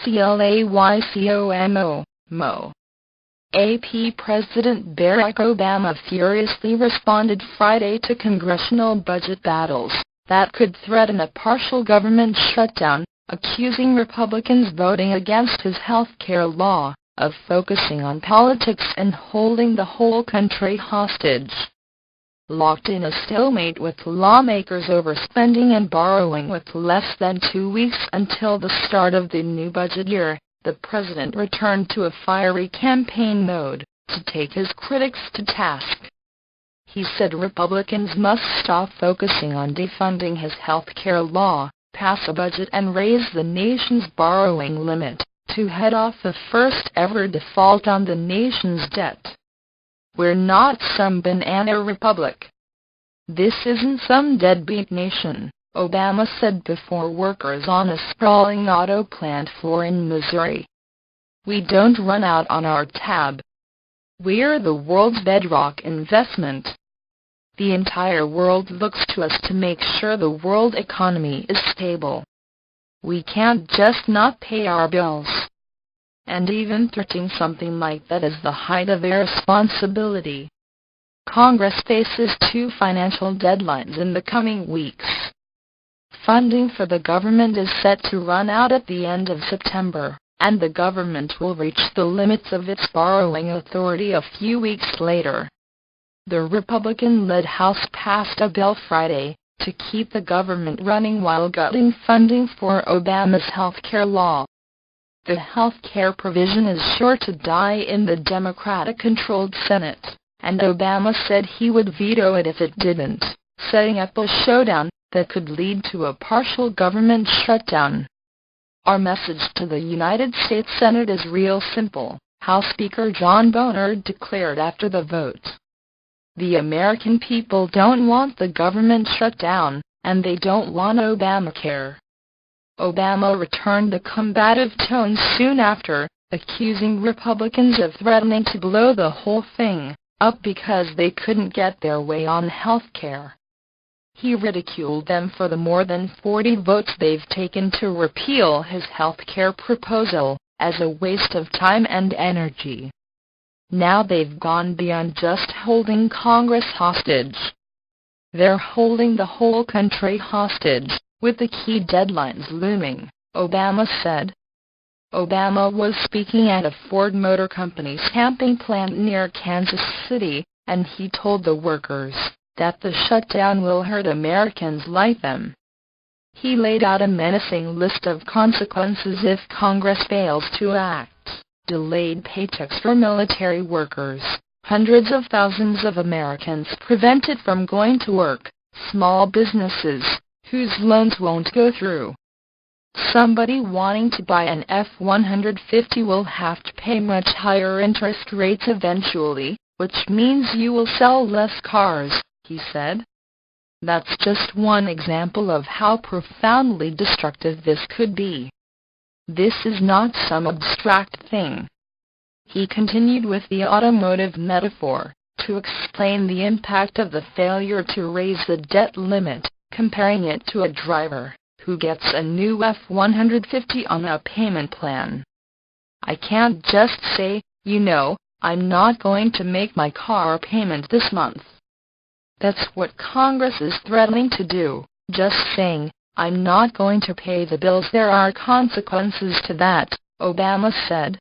CLAYCOMO, Mo. AP President Barack Obama furiously responded Friday to congressional budget battles that could threaten a partial government shutdown, accusing Republicans voting against his health care law of focusing on politics and holding the whole country hostage. Locked in a stalemate with lawmakers over spending and borrowing with less than 2 weeks until the start of the new budget year, the president returned to a fiery campaign mode to take his critics to task. He said Republicans must stop focusing on defunding his health care law, pass a budget and raise the nation's borrowing limit to head off the first-ever default on the nation's debt. "We're not some banana republic. This isn't some deadbeat nation," Obama said before workers on a sprawling auto plant floor in Missouri. "We don't run out on our tab. We're the world's bedrock investment. The entire world looks to us to make sure the world economy is stable. We can't just not pay our bills." And even threatening something like that is the height of irresponsibility. Congress faces 2 financial deadlines in the coming weeks. Funding for the government is set to run out at the end of September, and the government will reach the limits of its borrowing authority a few weeks later. The Republican-led House passed a bill Friday to keep the government running while gutting funding for Obama's health care law. The health care provision is sure to die in the Democratic-controlled Senate, and Obama said he would veto it if it didn't, setting up a showdown that could lead to a partial government shutdown. "Our message to the United States Senate is real simple," House Speaker John Boehner declared after the vote. "The American people don't want the government shut down, and they don't want Obamacare." Obama returned the combative tone soon after, accusing Republicans of threatening to blow the whole thing up because they couldn't get their way on health care. He ridiculed them for the more than 40 votes they've taken to repeal his health care proposal as a waste of time and energy. Now they've gone beyond just holding Congress hostage. They're holding the whole country hostage, with the key deadlines looming, Obama said. Obama was speaking at a Ford Motor Company stamping plant near Kansas City, and he told the workers that the shutdown will hurt Americans like them. He laid out a menacing list of consequences if Congress fails to act: delayed paychecks for military workers, hundreds of thousands of Americans prevented from going to work, small businesses whose loans won't go through. Somebody wanting to buy an F-150 will have to pay much higher interest rates eventually, which means you will sell less cars, he said. That's just one example of how profoundly destructive this could be. This is not some abstract thing. He continued with the automotive metaphor to explain the impact of the failure to raise the debt limit, comparing it to a driver who gets a new F-150 on a payment plan. "I can't just say, I'm not going to make my car payment this month. That's what Congress is threatening to do, just saying, I'm not going to pay the bills. There are consequences to that," Obama said.